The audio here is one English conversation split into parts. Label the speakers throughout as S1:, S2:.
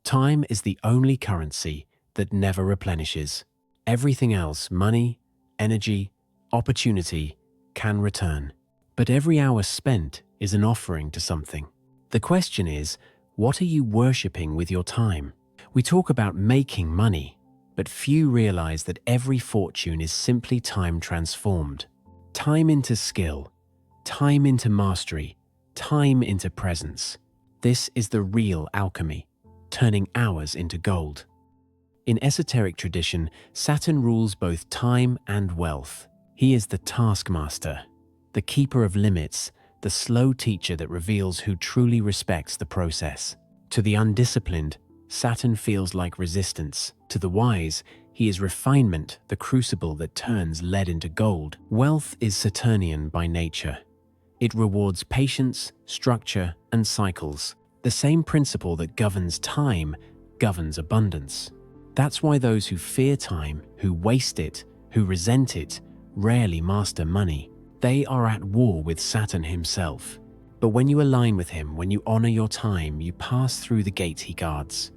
S1: Time is the only currency that never replenishes. Everything else, money, energy, opportunity, can return. But every hour spent is an offering to something. The question is, what are you worshipping with your time? We talk about making money, but few realize that every fortune is simply time transformed. Time into skill, time into mastery, time into presence. This is the real alchemy, turning hours into gold. In esoteric tradition, Saturn rules both time and wealth. He is the taskmaster, the keeper of limits, the slow teacher that reveals who truly respects the process. To the undisciplined, Saturn feels like resistance. To the wise, he is refinement, the crucible that turns lead into gold. Wealth is Saturnian by nature. It rewards patience, structure, and cycles. The same principle that governs time governs abundance. That's why those who fear time, who waste it, who resent it, rarely master money. They are at war with Saturn himself. But when you align with him, when you honor your time, you pass through the gate he guards.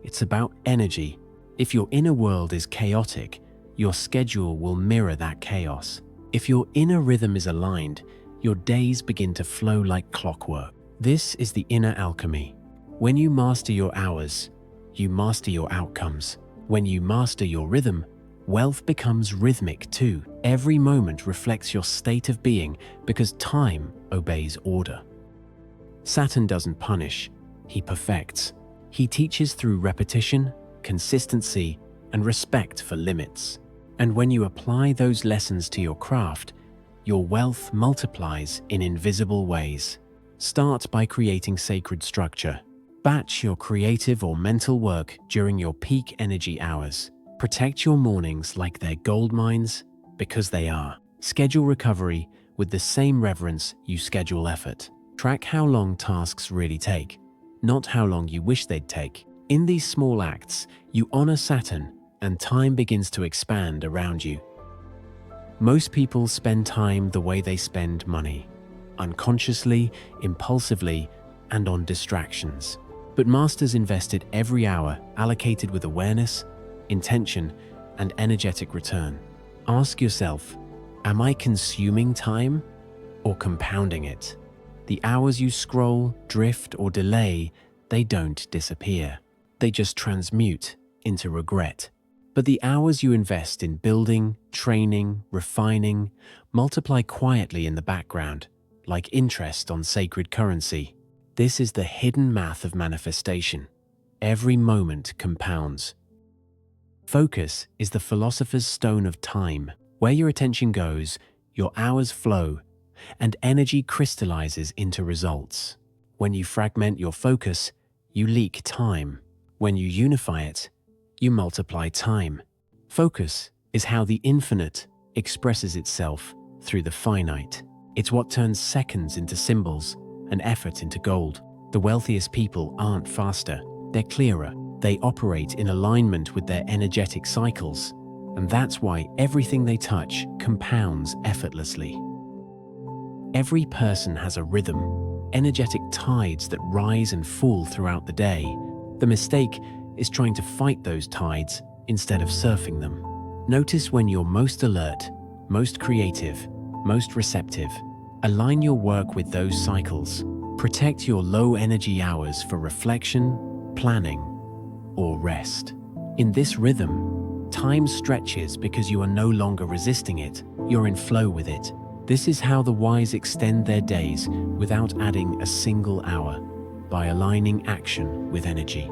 S1: It's about energy. If your inner world is chaotic, your schedule will mirror that chaos. If your inner rhythm is aligned, your days begin to flow like clockwork. This is the inner alchemy. When you master your hours, you master your outcomes. When you master your rhythm, wealth becomes rhythmic too. Every moment reflects your state of being because time obeys order. Saturn doesn't punish, he perfects. He teaches through repetition, consistency, and respect for limits. And when you apply those lessons to your craft, your wealth multiplies in invisible ways. Start by creating sacred structure. Batch your creative or mental work during your peak energy hours. Protect your mornings like they're gold mines, because they are. Schedule recovery with the same reverence you schedule effort. Track how long tasks really take, not how long you wish they'd take. In these small acts, you honor Saturn, and time begins to expand around you. Most people spend time the way they spend money, unconsciously, impulsively, and on distractions. But masters invested every hour allocated with awareness, intention, and energetic return. Ask yourself, am I consuming time or compounding it? The hours you scroll, drift, or delay, they don't disappear. They just transmute into regret. But the hours you invest in building, training, refining, multiply quietly in the background, like interest on sacred currency. This is the hidden math of manifestation. Every moment compounds. Focus is the philosopher's stone of time. Where your attention goes, your hours flow, and energy crystallizes into results. When you fragment your focus, you leak time. When you unify it, you multiply time. Focus is how the infinite expresses itself through the finite. It's what turns seconds into symbols and effort into gold. The wealthiest people aren't faster, they're clearer. They operate in alignment with their energetic cycles, and that's why everything they touch compounds effortlessly. Every person has a rhythm, energetic tides that rise and fall throughout the day. The mistake is trying to fight those tides instead of surfing them. Notice when you're most alert, most creative, most receptive. Align your work with those cycles. Protect your low energy hours for reflection, planning, or rest. In this rhythm, time stretches because you are no longer resisting it, you're in flow with it. This is how the wise extend their days without adding a single hour, by aligning action with energy.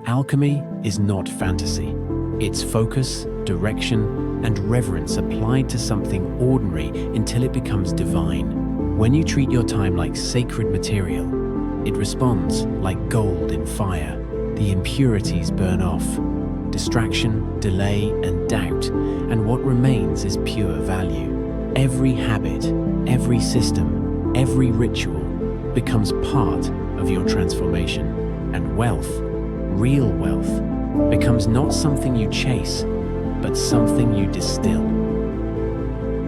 S1: Alchemy is not fantasy. It's focus, direction, and reverence applied to something ordinary until it becomes divine. When you treat your time like sacred material, it responds like gold in fire. The impurities burn off. Distraction, delay, and doubt, and what remains is pure value. Every habit, every system, every ritual becomes part of your transformation, and wealth, real wealth, becomes not something you chase, but something you distill.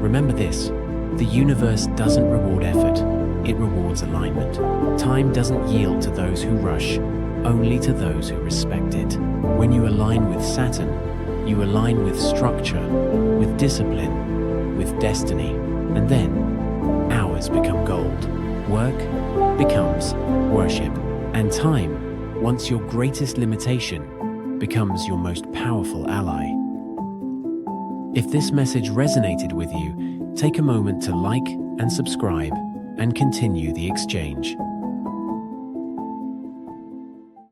S1: Remember this, the universe doesn't reward effort, it rewards alignment. Time doesn't yield to those who rush, only to those who respect it. When you align with Saturn, you align with structure, with discipline, with destiny, and then hours become gold. Work becomes worship, and time, once your greatest limitation, becomes your most powerful ally. If this message resonated with you, take a moment to like and subscribe and continue the exchange.